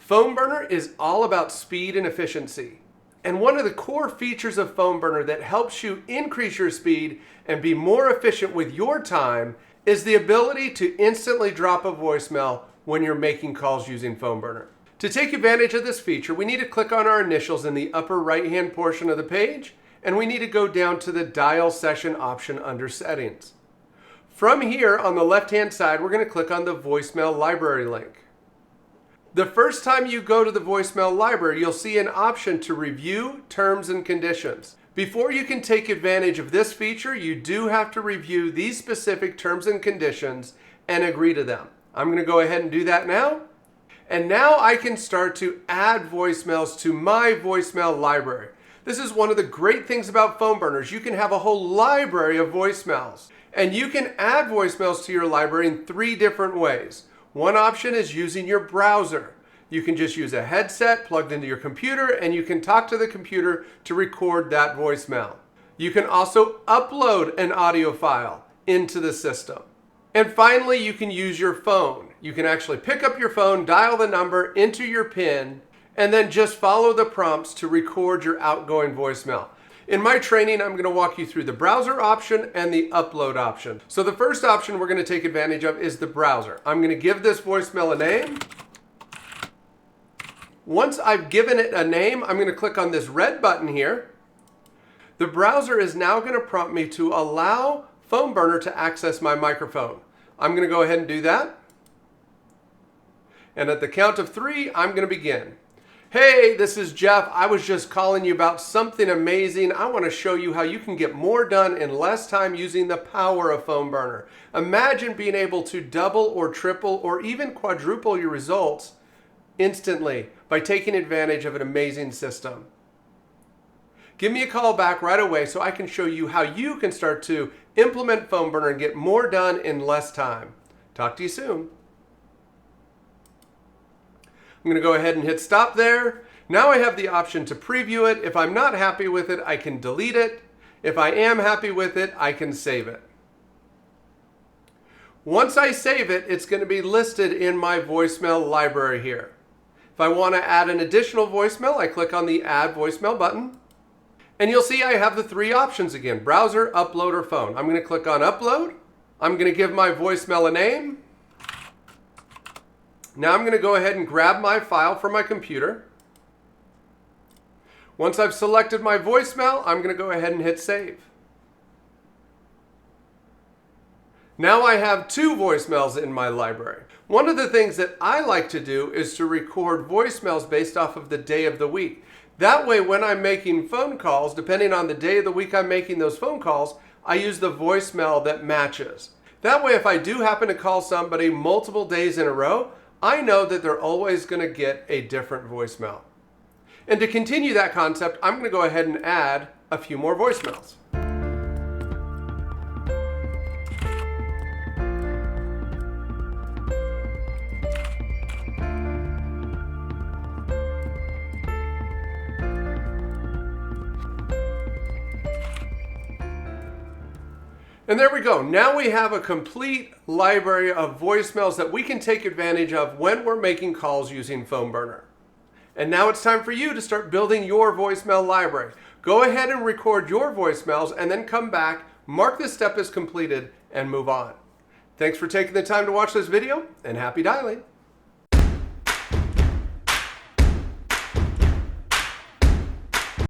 PhoneBurner is all about speed and efficiency. And one of the core features of PhoneBurner that helps you increase your speed and be more efficient with your time is the ability to instantly drop a voicemail when you're making calls using PhoneBurner. To take advantage of this feature, we need to click on our initials in the upper right-hand portion of the page, and we need to go down to the Dial Session option under Settings. From here, on the left-hand side, we're going to click on the Voicemail Library link. The first time you go to the voicemail library, you'll see an option to review terms and conditions. Before you can take advantage of this feature, you do have to review these specific terms and conditions and agree to them. I'm going to go ahead and do that now. And now I can start to add voicemails to my voicemail library. This is one of the great things about PhoneBurners. You can have a whole library of voicemails. And you can add voicemails to your library in 3 different ways. One option is using your browser. You can just use a headset plugged into your computer and you can talk to the computer to record that voicemail. You can also upload an audio file into the system. And finally, you can use your phone. You can actually pick up your phone, dial the number, enter your PIN, and then just follow the prompts to record your outgoing voicemail. In my training, I'm going to walk you through the browser option and the upload option. So the first option we're going to take advantage of is the browser. I'm going to give this voicemail a name. Once I've given it a name, I'm going to click on this red button here. The browser is now going to prompt me to allow PhoneBurner to access my microphone. I'm going to go ahead and do that. And at the count of 3, I'm going to begin. Hey, this is Jeff. I was just calling you about something amazing. I want to show you how you can get more done in less time using the power of PhoneBurner. Imagine being able to double or triple or even quadruple your results instantly by taking advantage of an amazing system. Give me a call back right away so I can show you how you can start to implement PhoneBurner and get more done in less time. Talk to you soon. I'm going to go ahead and hit stop there. Now I have the option to preview it. If I'm not happy with it, I can delete it. If I am happy with it, I can save it. Once I save it, it's going to be listed in my voicemail library here. If I want to add an additional voicemail, I click on the Add Voicemail button. And you'll see I have the 3 options again, browser, upload, or phone. I'm going to click on Upload. I'm going to give my voicemail a name. Now I'm going to go ahead and grab my file from my computer. Once I've selected my voicemail, I'm going to go ahead and hit Save. Now I have 2 voicemails in my library. One of the things that I like to do is to record voicemails based off of the day of the week. That way, when I'm making phone calls, depending on the day of the week I'm making those phone calls, I use the voicemail that matches. That way, if I do happen to call somebody multiple days in a row, I know that they're always going to get a different voicemail. And to continue that concept, I'm going to go ahead and add a few more voicemails. And there we go. Now we have a complete library of voicemails that we can take advantage of when we're making calls using PhoneBurner. And now it's time for you to start building your voicemail library. Go ahead and record your voicemails and then come back, mark this step as completed, and move on. Thanks for taking the time to watch this video, and happy dialing.